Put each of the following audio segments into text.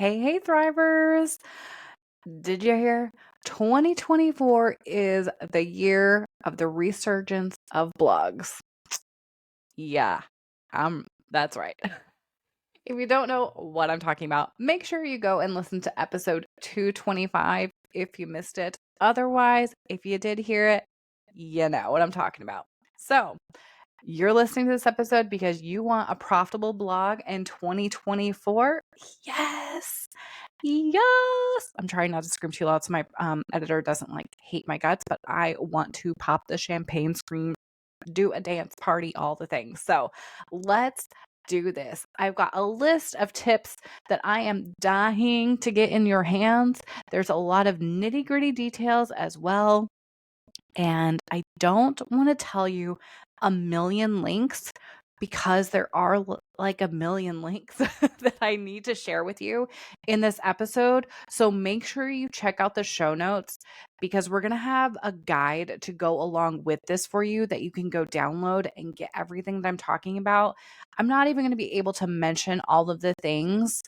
Hey, Thrivers. Did you hear? 2024 is the year of the resurgence of blogs. Yeah, that's right. If you don't know what I'm talking about, make sure you go and listen to episode 225 if you missed it. Otherwise, if you did hear it, you know what I'm talking about. So, you're listening to this episode because you want a profitable blog in 2024? Yes. Yes. I'm trying not to scream too loud so my editor doesn't like hate my guts, but I want to pop the champagne, scream, do a dance party, all the things. So let's do this. I've got a list of tips that I am dying to get in your hands. There's a lot of nitty gritty details as well. And I don't want to tell you a million links because there are like a million links that I need to share with you in this episode. So make sure you check out the show notes because we're going to have a guide to go along with this for you that you can go download and get everything that I'm talking about. I'm not even going to be able to mention all of the things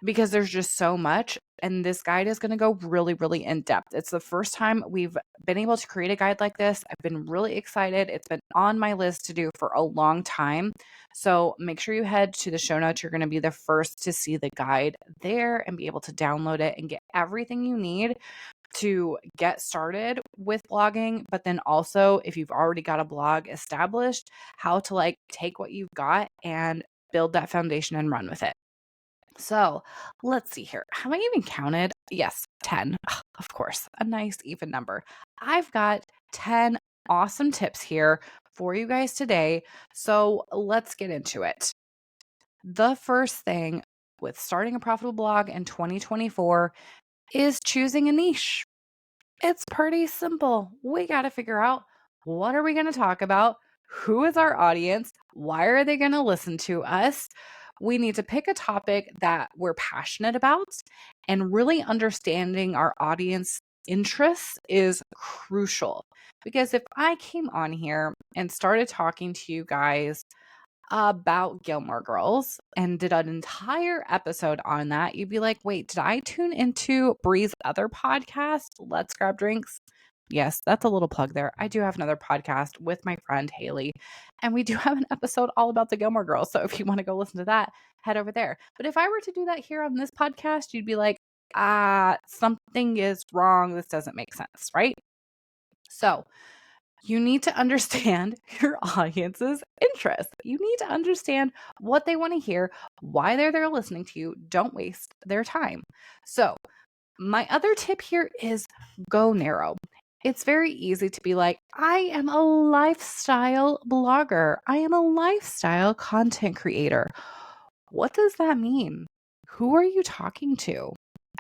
because there's just so much. And this guide is going to go really, really in depth. It's the first time we've been able to create a guide like this. I've been really excited. It's been on my list to do for a long time. So make sure you head to the show notes. You're going to be the first to see the guide there and be able to download it and get everything you need to get started with blogging. But then also, if you've already got a blog established, how to like take what you've got and build that foundation and run with it. So let's see here. Have I even counted? Yes, 10. Ugh, of course, a nice even number. I've got 10 awesome tips here for you guys today. So let's get into it. The first thing with starting a profitable blog in 2024 is choosing a niche. It's pretty simple. We got to figure out what are we going to talk about? Who is our audience? Why are they going to listen to us? We need to pick a topic that we're passionate about, and really understanding our audience interests is crucial. Because if I came on here and started talking to you guys about Gilmore Girls and did an entire episode on that, you'd be like, wait, did I tune into Bree's other podcast, Let's Grab Drinks? Yes, that's a little plug there. I do have another podcast with my friend Haley, and we do have an episode all about the Gilmore Girls. So if you want to go listen to that, head over there. But if I were to do that here on this podcast, you'd be like, something is wrong. This doesn't make sense, right? So you need to understand your audience's interest. You need to understand what they want to hear, why they're there listening to you. Don't waste their time. So, my other tip here is go narrow. It's very easy to be like, I am a lifestyle blogger. I am a lifestyle content creator. What does that mean? Who are you talking to?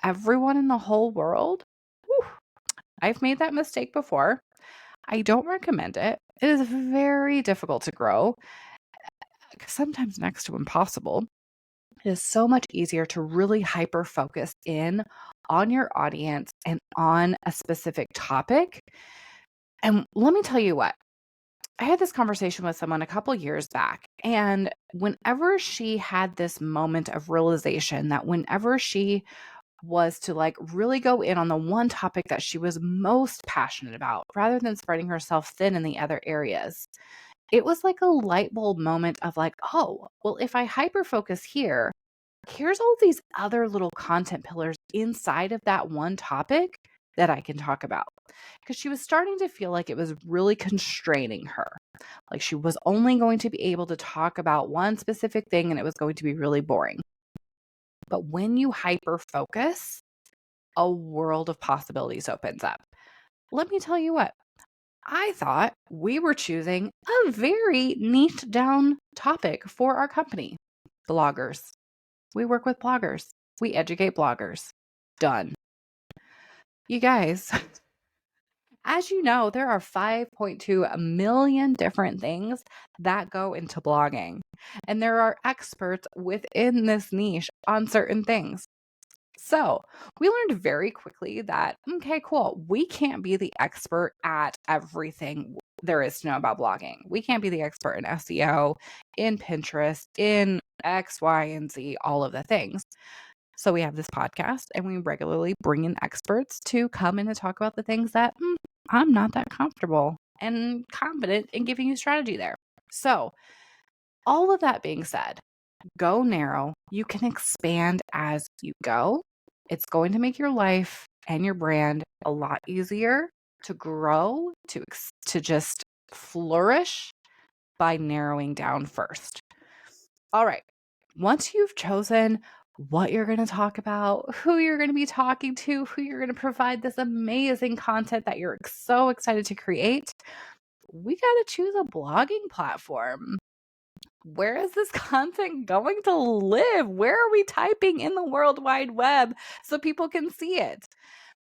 Everyone in the whole world? Whew. I've made that mistake before. I don't recommend it. It is very difficult to grow, sometimes next to impossible. It is so much easier to really hyper focus in on your audience and on a specific topic. And let me tell you what, I had this conversation with someone a couple years back, and whenever she had this moment of realization that whenever she was to like really go in on the one topic that she was most passionate about rather than spreading herself thin in the other areas, it was like a light bulb moment of like, oh, well, if I hyper focus here, here's all these other little content pillars inside of that one topic that I can talk about. Because she was starting to feel like it was really constraining her. Like she was only going to be able to talk about one specific thing and it was going to be really boring. But when you hyper focus, a world of possibilities opens up. Let me tell you what, I thought we were choosing a very niche down topic for our company. Bloggers. We work with bloggers. We educate bloggers. Done. You guys, as you know, there are 5.2 million different things that go into blogging. And there are experts within this niche on certain things. So we learned very quickly that, okay, cool. We can't be the expert at everything there is to know about blogging. We can't be the expert in SEO, in Pinterest, in X, Y, and Z, all of the things. So we have this podcast and we regularly bring in experts to come in and talk about the things that I'm not that comfortable and confident in giving you strategy there. So all of that being said, go narrow. You can expand as you go. It's going to make your life and your brand a lot easier to grow, to just flourish by narrowing down first. All right. Once you've chosen what you're going to talk about, who you're going to be talking to, who you're going to provide this amazing content that you're so excited to create, we got to choose a blogging platform. Where is this content going to live? Where are we typing in the World Wide Web so people can see it?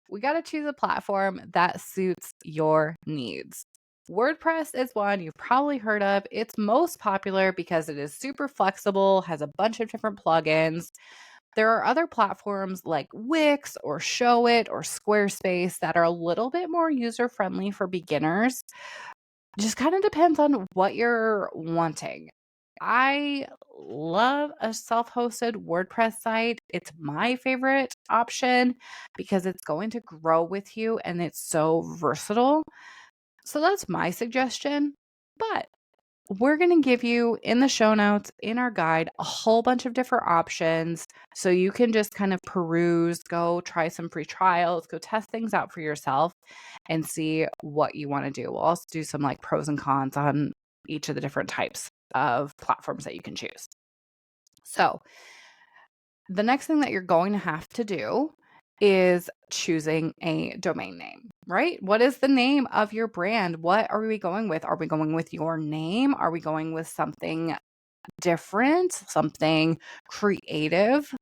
We got to choose a platform that suits your needs. WordPress is one you've probably heard of. It's most popular because it is super flexible, has a bunch of different plugins. There are other platforms like Wix or Showit or Squarespace that are a little bit more user-friendly for beginners. Just kind of depends on what you're wanting. I love a self-hosted WordPress site. It's my favorite option because it's going to grow with you and it's so versatile. So that's my suggestion. But we're going to give you in the show notes, in our guide, a whole bunch of different options so you can just kind of peruse, go try some free trials, go test things out for yourself and see what you want to do. We'll also do some like pros and cons on each of the different types of platforms that you can choose. So the next thing that you're going to have to do is choosing a domain name, right? What is the name of your brand? What are we going with? Are we going with your name? Are we going with something different, something creative?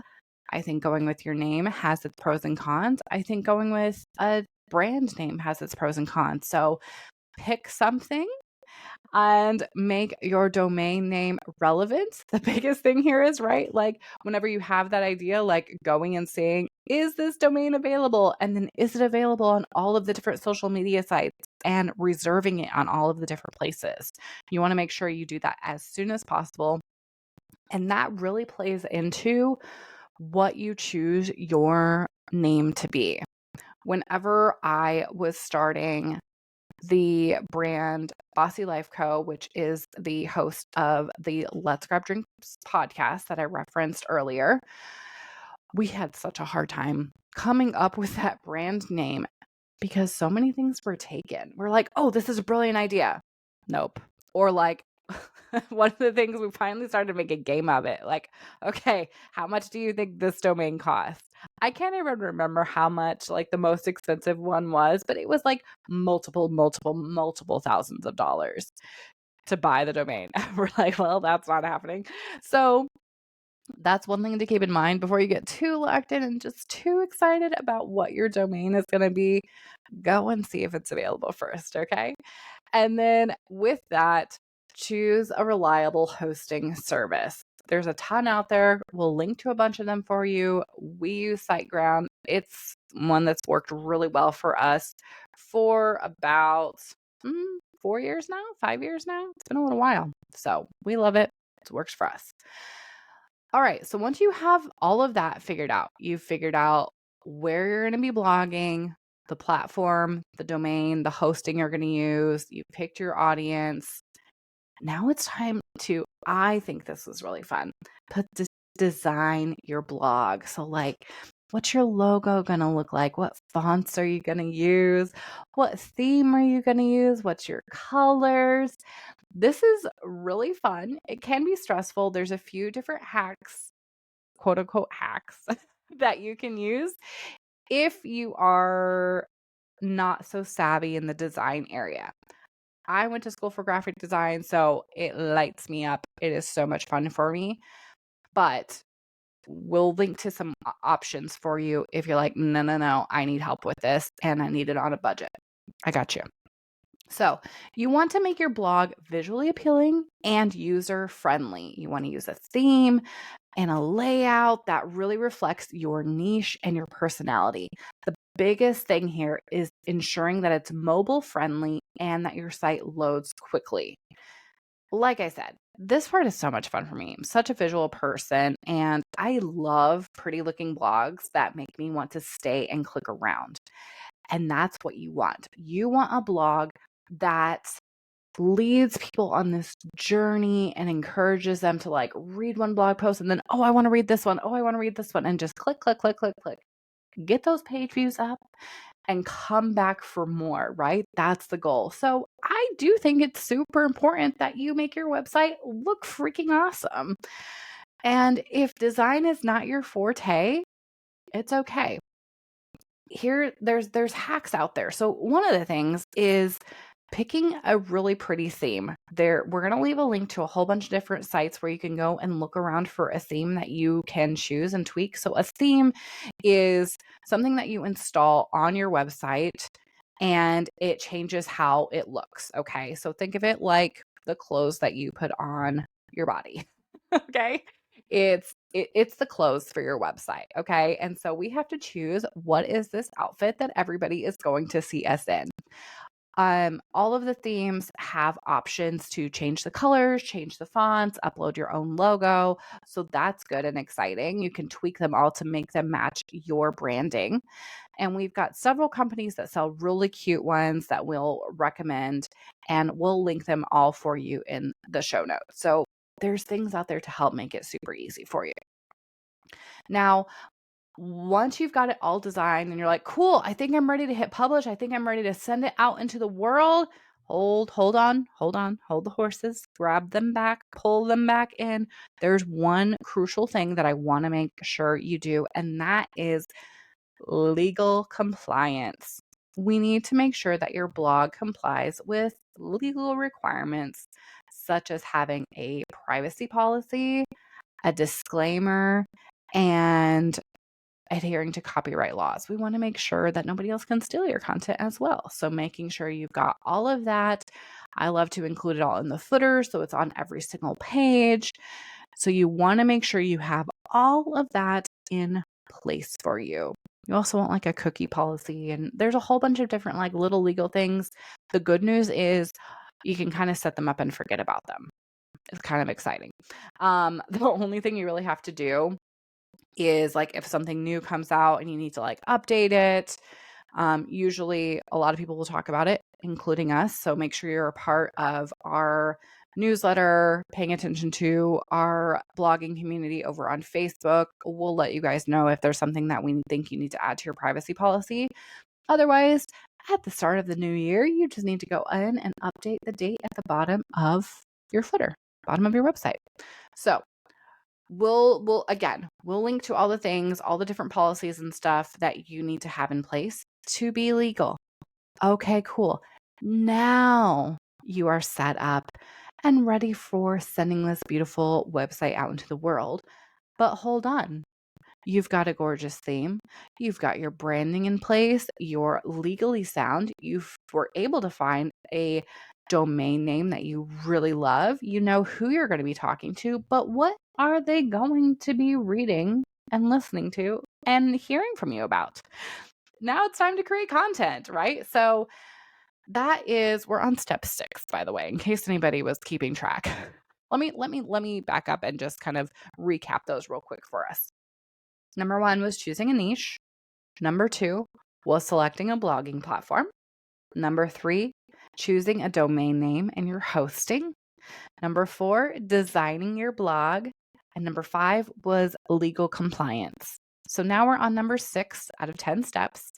I think going with your name has its pros and cons. I think going with a brand name has its pros and cons. So pick something and make your domain name relevant. The biggest thing here is, right? Like whenever you have that idea, like going and saying, is this domain available? And then is it available on all of the different social media sites and reserving it on all of the different places? You want to make sure you do that as soon as possible. And that really plays into what you choose your name to be. Whenever I was starting the brand Bossy Life Co., which is the host of the Let's Grab Drinks podcast that I referenced earlier, we had such a hard time coming up with that brand name because so many things were taken. We're like, oh, this is a brilliant idea. Nope. Or like, one of the things we finally started to make a game of it. Like, okay, how much do you think this domain costs? I can't even remember how much like the most expensive one was, but it was like multiple thousands of dollars to buy the domain. We're like, well, that's not happening. So that's one thing to keep in mind before you get too locked in and just too excited about what your domain is going to be. Go and see if it's available first, okay? And then with that, choose a reliable hosting service. There's a ton out there. We'll link to a bunch of them for you. We use SiteGround. It's one that's worked really well for us for about 4 years now, 5 years now. It's been a little while. So we love it. It works for us. All right. So once you have all of that figured out, you've figured out where you're going to be blogging, the platform, the domain, the hosting you're going to use, you've picked your audience. Now it's time to, I think this is really fun, design your blog. So like, what's your logo going to look like? What fonts are you going to use? What theme are you going to use? What's your colors? This is really fun. It can be stressful. There's a few different hacks, quote unquote hacks, that you can use if you are not so savvy in the design area. I went to school for graphic design, so it lights me up. It is so much fun for me. But we'll link to some options for you if you're like, no, I need help with this and I need it on a budget. I got you. So you want to make your blog visually appealing and user friendly. You want to use a theme and a layout that really reflects your niche and your personality. The biggest thing here is ensuring that it's mobile friendly and that your site loads quickly. like I said, this part is so much fun for me. I'm such a visual person, and I love pretty looking blogs that make me want to stay and click around. And that's what you want. You want a blog that leads people on this journey and encourages them to like read one blog post and then, oh, I want to read this one. Oh, I want to read this one. And just click, click, click, click, click. Get those page views up and come back for more, right? That's the goal. So I do think it's super important that you make your website look freaking awesome. And if design is not your forte, it's okay. Here, there's hacks out there. So one of the things is picking a really pretty theme. There, we're going to leave a link to a whole bunch of different sites where you can go and look around for a theme that you can choose and tweak. So a theme is something that you install on your website and it changes how it looks. Okay. So think of it like the clothes that you put on your body. Okay. It's the clothes for your website, okay? And so we have to choose what is this outfit that everybody is going to see us in. All of the themes have options to change the colors, change the fonts, upload your own logo. So that's good and exciting. You can tweak them all to make them match your branding. And we've got several companies that sell really cute ones that we'll recommend, and we'll link them all for you in the show notes. So there's things out there to help make it super easy for you. Now, once you've got it all designed and you're like, cool, I think I'm ready to hit publish. I think I'm ready to send it out into the world. Hold on, hold the horses, grab them back, pull them back in. There's one crucial thing that I want to make sure you do, and that is legal compliance. We need to make sure that your blog complies with legal requirements, such as having a privacy policy, a disclaimer, and adhering to copyright laws. We want to make sure that nobody else can steal your content as well. So making sure you've got all of that. I love to include it all in the footer so it's on every single page. So you want to make sure you have all of that in place for you. You also want like a cookie policy, and there's a whole bunch of different like little legal things. The good news is you can kind of set them up and forget about them. It's kind of exciting. The only thing you really have to do is like if something new comes out and you need to like update it. Usually a lot of people will talk about it, including us. So make sure you're a part of our newsletter, paying attention to our blogging community over on Facebook. We'll let you guys know if there's something that we think you need to add to your privacy policy. Otherwise, at the start of the new year, you just need to go in and update the date at the bottom of your footer, bottom of your website. So we'll link to all the things, all the different policies and stuff that you need to have in place to be legal. Okay, cool. Now you are set up and ready for sending this beautiful website out into the world. But hold on. You've got a gorgeous theme. You've got your branding in place. You're legally sound. You were able to find a domain name that you really love. You know who you're going to be talking to, but what are they going to be reading and listening to and hearing from you about? Now it's time to create content, right? So we're on step 6, by the way, in case anybody was keeping track. Let me back up and just kind of recap those real quick for us. Number 1 was choosing a niche. Number 2 was selecting a blogging platform. Number 3, choosing a domain name and your hosting. Number 4, designing your blog. And number 5 was legal compliance. So now we're on number 6 out of 10 steps,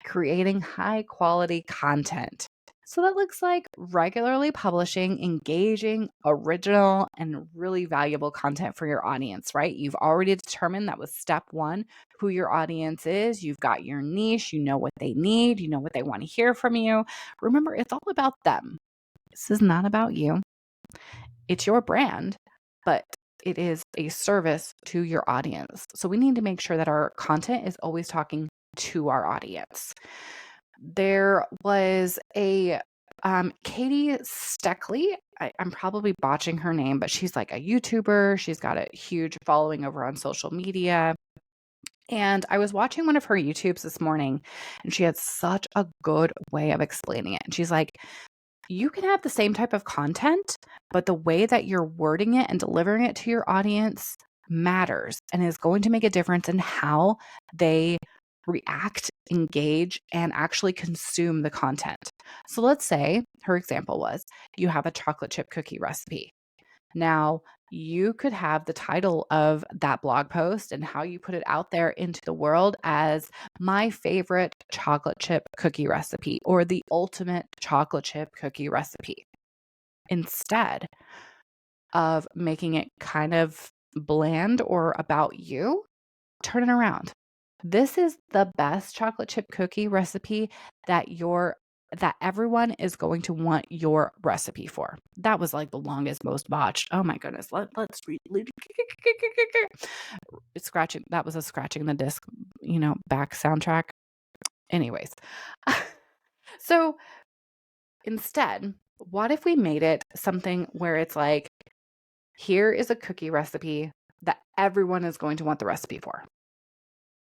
creating high quality content. So that looks like regularly publishing engaging, original, and really valuable content for your audience, right? You've already determined that was step 1, who your audience is. You've got your niche. You know what they need. You know what they want to hear from you. Remember, it's all about them. This is not about you. It's your brand, but it is a service to your audience. So we need to make sure that our content is always talking to our audience. There was a Katie Steckley. I'm probably botching her name, but she's like a YouTuber. She's got a huge following over on social media. And I was watching one of her YouTubes this morning, and she had such a good way of explaining it. And she's like, You can have the same type of content, but the way that you're wording it and delivering it to your audience matters and is going to make a difference in how they react, engage, and actually consume the content. So let's say her example was you have a chocolate chip cookie recipe. Now, you could have the title of that blog post and how you put it out there into the world as my favorite chocolate chip cookie recipe or the ultimate chocolate chip cookie recipe. Instead of making it kind of bland or about you, turn it around. This is the best chocolate chip cookie recipe that everyone is going to want your recipe for. That was like the longest, most botched. Oh my goodness. Let's read. It's scratching. That was a scratching the disc, back soundtrack. Anyways. So instead, what if we made it something where it's like, here is a cookie recipe that everyone is going to want the recipe for?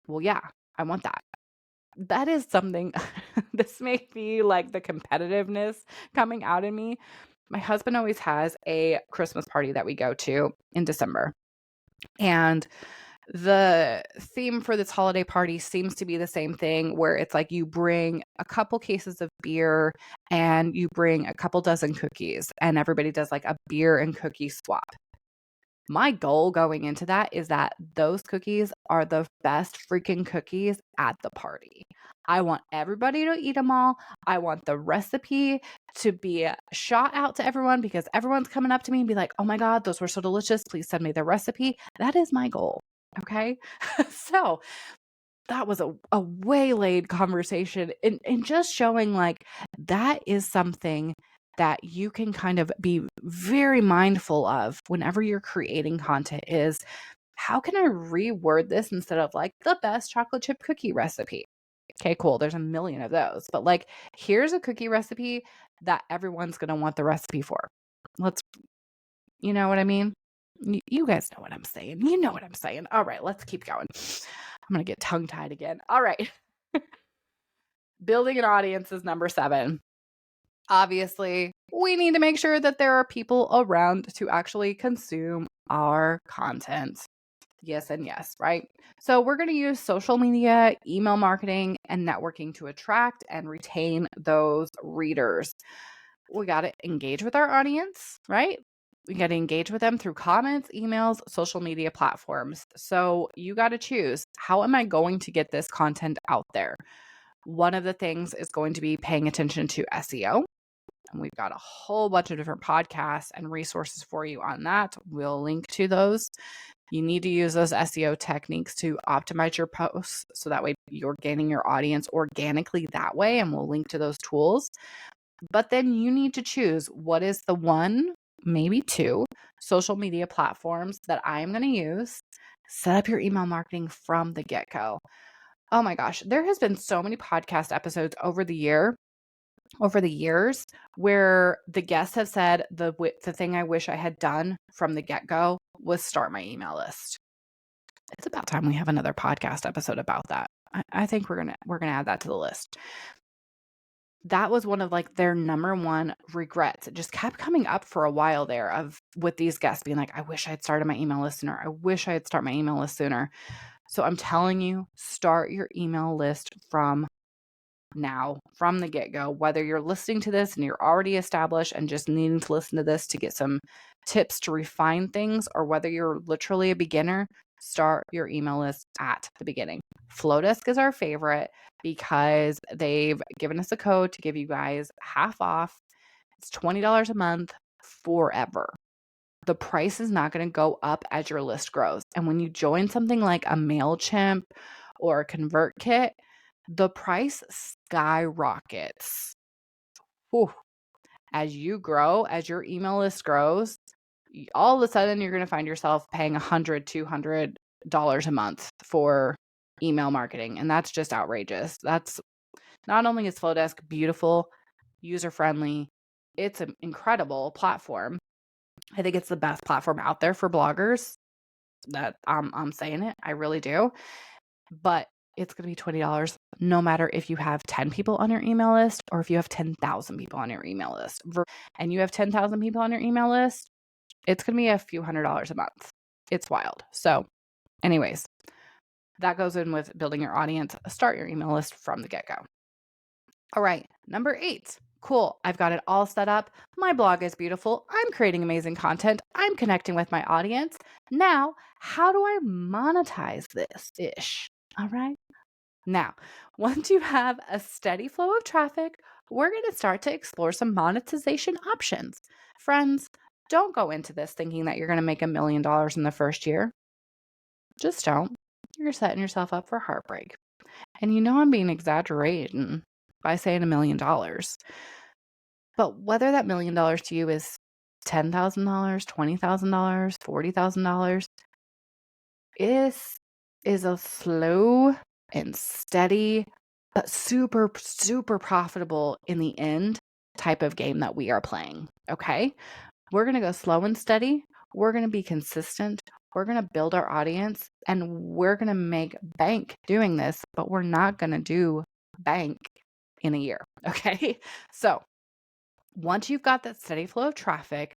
Well, yeah, I want that. That is something this may be like the competitiveness coming out in me. My husband always has a Christmas party that we go to in December. And the theme for this holiday party seems to be the same thing where it's like you bring a couple cases of beer and you bring a couple dozen cookies and everybody does like a beer and cookie swap. My goal going into that is that those cookies are the best freaking cookies at the party. I want everybody to eat them all. I want the recipe to be shot out to everyone because everyone's coming up to me and be like, oh my God, those were so delicious. Please send me the recipe. That is my goal. Okay. So that was a waylaid conversation and just showing like that is something that you can kind of be very mindful of whenever you're creating content is how can I reword this instead of like the best chocolate chip cookie recipe? Okay, cool. There's a million of those, but like here's a cookie recipe that everyone's going to want the recipe for. You know what I mean? You guys know what I'm saying. You know what I'm saying. All right, let's keep going. I'm going to get tongue tied again. All right. Building an audience is number 7. Obviously, we need to make sure that there are people around to actually consume our content. Yes and yes, right? So we're going to use social media, email marketing, and networking to attract and retain those readers. We got to engage with our audience, right? We got to engage with them through comments, emails, social media platforms. So you got to choose, how am I going to get this content out there? One of the things is going to be paying attention to SEO. And we've got a whole bunch of different podcasts and resources for you on that. We'll link to those. You need to use those SEO techniques to optimize your posts so that way you're gaining your audience organically that way. And we'll link to those tools. But then you need to choose what is the 1, maybe 2 social media platforms that I am going to use. Set up your email marketing from the get-go. Oh my gosh, there has been so many podcast episodes over the years where the guests have said the thing I wish I had done from the get-go was start my email list. It's about time we have another podcast episode about that. I think we're gonna add that to the list. That was one of like their number 1 regrets. It just kept coming up for a while there with these guests being like, I wish I had started my email list sooner. I wish I had started my email list sooner. So I'm telling you, start your email list from now, from the get-go, whether you're listening to this and you're already established and just needing to listen to this to get some tips to refine things, or whether you're literally a beginner, start your email list at the beginning. Flowdesk is our favorite because they've given us a code to give you guys half off. It's $20 a month forever. The price is not going to go up as your list grows. And when you join something like a MailChimp or a ConvertKit, the price skyrockets. Whew. As you grow, as your email list grows, all of a sudden you're going to find yourself paying $100, $200 a month for email marketing. And that's just outrageous. That's not only is Flowdesk beautiful, user-friendly, it's an incredible platform. I think it's the best platform out there for bloggers. That I'm saying it. I really do. But it's going to be $20 no matter if you have 10 people on your email list or if you have 10,000 people on your email list. And you have 10,000 people on your email list, it's going to be a few $100s a month. It's wild. So, anyways, that goes in with building your audience. Start your email list from the get-go. All right, number 8. Cool. I've got it all set up. My blog is beautiful. I'm creating amazing content. I'm connecting with my audience. Now, how do I monetize this ish? All right. Now, once you have a steady flow of traffic, we're going to start to explore some monetization options. Friends, don't go into this thinking that you're going to make $1 million in the first year. Just don't. You're setting yourself up for heartbreak. And you know I'm being exaggerating by saying $1 million. But whether that $1 million to you is $10,000, $20,000, $40,000 is a slow and steady, but super, super profitable in the end type of game that we are playing. Okay. We're going to go slow and steady. We're going to be consistent. We're going to build our audience and we're going to make bank doing this, but we're not going to do bank in a year. Okay. So once you've got that steady flow of traffic,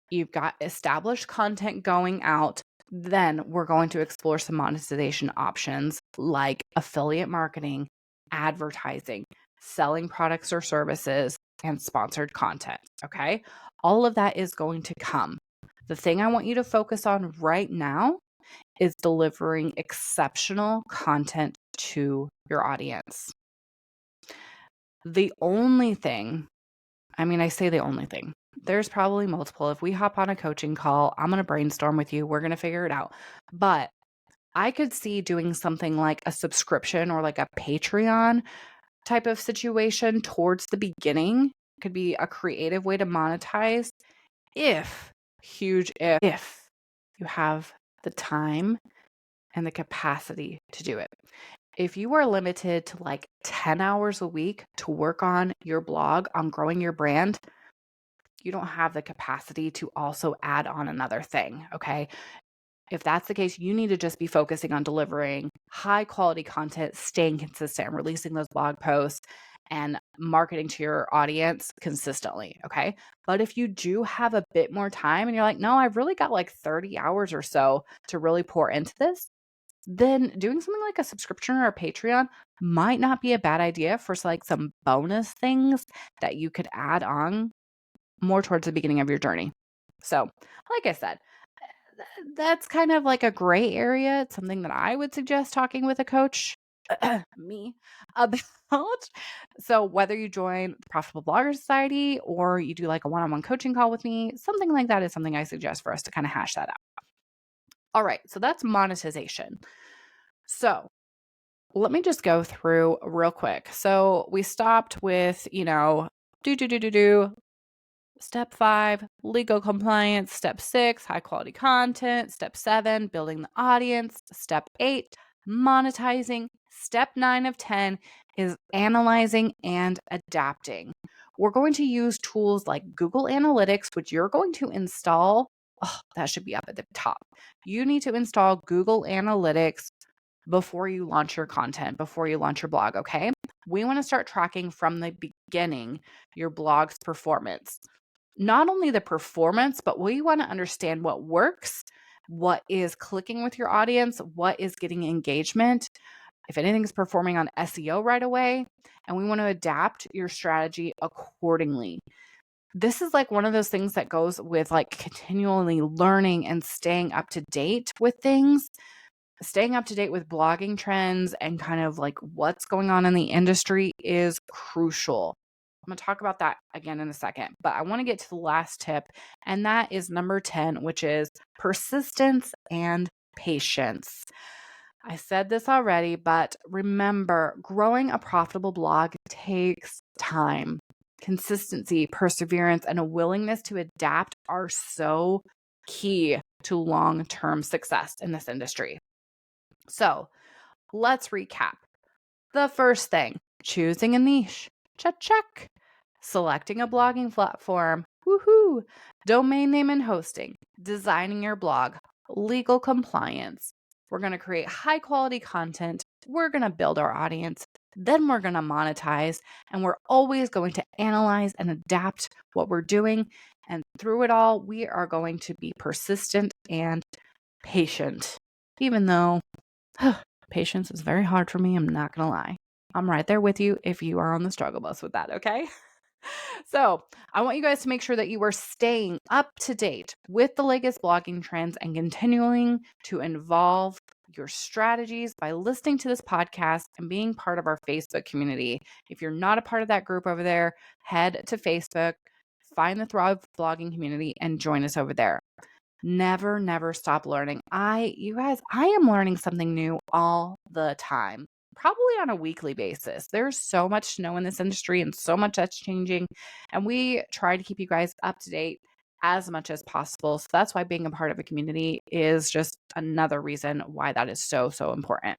you've got established content going out, then we're going to explore some monetization options like affiliate marketing, advertising, selling products or services, and sponsored content. Okay. All of that is going to come. The thing I want you to focus on right now is delivering exceptional content to your audience. The only thing, I say the only thing, there's probably multiple. If we hop on a coaching call, I'm going to brainstorm with you. We're going to figure it out. But I could see doing something like a subscription or like a Patreon type of situation towards the beginning. Could be a creative way to monetize if you have the time and the capacity to do it. If you are limited to like 10 hours a week to work on your blog, on growing your brand, you don't have the capacity to also add on another thing, okay? If that's the case, you need to just be focusing on delivering high quality content, staying consistent, and releasing those blog posts and marketing to your audience consistently, okay? But if you do have a bit more time and you're like, no, I've really got like 30 hours or so to really pour into this, then doing something like a subscription or a Patreon might not be a bad idea for like some bonus things that you could add on more towards the beginning of your journey. So, like I said, that's kind of like a gray area. It's something that I would suggest talking with a coach, me, about. So whether you join the Profitable Blogger Society or you do like a one-on-one coaching call with me, something like that is something I suggest for us to kind of hash that out. All right, so that's monetization. So let me just go through real quick. So we stopped with, Step 5, legal compliance. Step 6, high quality content. Step 7, building the audience. Step 8, monetizing. Step 9 of 10 is analyzing and adapting. We're going to use tools like Google Analytics, which you're going to install. Oh, that should be up at the top. You need to install Google Analytics before you launch your content, before you launch your blog, okay? We want to start tracking from the beginning your blog's performance. Not only the performance, but we want to understand what works, what is clicking with your audience, what is getting engagement, if anything's performing on SEO right away, and we want to adapt your strategy accordingly. This is like one of those things that goes with like continually learning and staying up to date with things, staying up to date with blogging trends and kind of like what's going on in the industry is crucial. I'm going to talk about that again in a second, but I want to get to the last tip, and that is number 10, which is persistence and patience. I said this already, but remember, growing a profitable blog takes time. Consistency, perseverance, and a willingness to adapt are so key to long-term success in this industry. So let's recap. The first thing, choosing a niche. Check. Selecting a blogging platform. Woohoo! Domain name and hosting. Designing your blog. Legal compliance. We're going to create high quality content We're going to build our audience. Then we're going to monetize. And we're always going to analyze and adapt what we're doing. And through it all, we are going to be persistent and patient. Even though patience is very hard for me, I'm not going to lie. I'm right there with you if you are on the struggle bus with that, okay? So I want you guys to make sure that you are staying up to date with the latest blogging trends and continuing to involve your strategies by listening to this podcast and being part of our Facebook community. If you're not a part of that group over there, head to Facebook, find the Thrive Blogging community, and join us over there. Never stop learning. You guys, I am learning something new all the time, probably on a weekly basis. There's so much to know in this industry and so much that's changing. And we try to keep you guys up to date as much as possible. So that's why being a part of a community is just another reason why that is so important.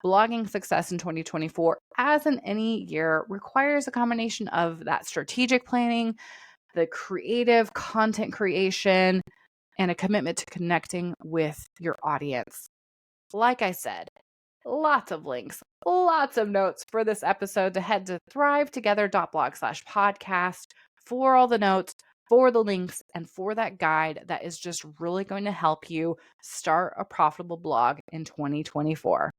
Blogging success in 2024, as in any year, requires a combination of that strategic planning, the creative content creation, and a commitment to connecting with your audience. Like I said, lots of links, lots of notes for this episode to head to thrivetogether.blog/podcast for all the notes, for the links, and for that guide that is just really going to help you start a profitable blog in 2024.